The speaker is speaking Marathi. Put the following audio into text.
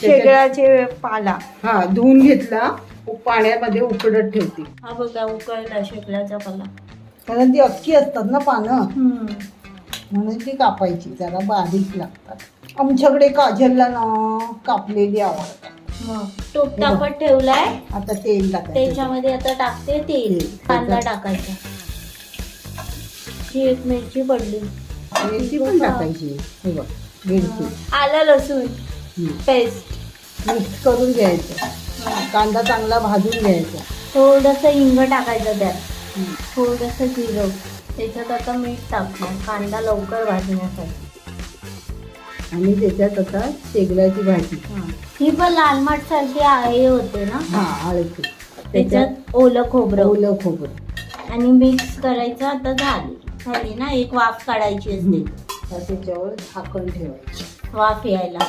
शेगळाचे पाला हा धुवून घेतला, पाण्यामध्ये उकडत ठेवते. हा बघा उकळला शेगळाचा पाला. कारण ती अख्खी असतात ना पानं, म्हणून ती कापायची, जरा बारीक लागतात. आमच्याकडे काजलला ना कापलेली आवडतात. मग टोप तापत ठेवलाय, आता तेल टाकायचं. त्याच्यामध्ये आता टाकते तेल. कांदा टाकायचा, ही एक मिरची पडली, मिरची पण टाकायची. हे बघ मिरची, आलं लसूण पेस्ट मिक्स करून घ्यायचं. कांदा चांगला भाजून घ्यायचा. थोडंसं हिंग टाकायचं त्यात, थोडंसं जिरं. त्याच्यात आता मीठ टाकलं कांदा लवकर भाजण्यासाठी. आणि त्याच्यात आता शेगलाची भाजी, ही पण लाल माठ सारखी आहे होते ना. हा हळद, त्याच्यात ओलं खोबरं ओलं खोबरं आणि मिक्स करायचं. आता झाली ना, एक वाफ काढायची असते. त्याच्यावर झाकण ठेवायचं वाफ यायला.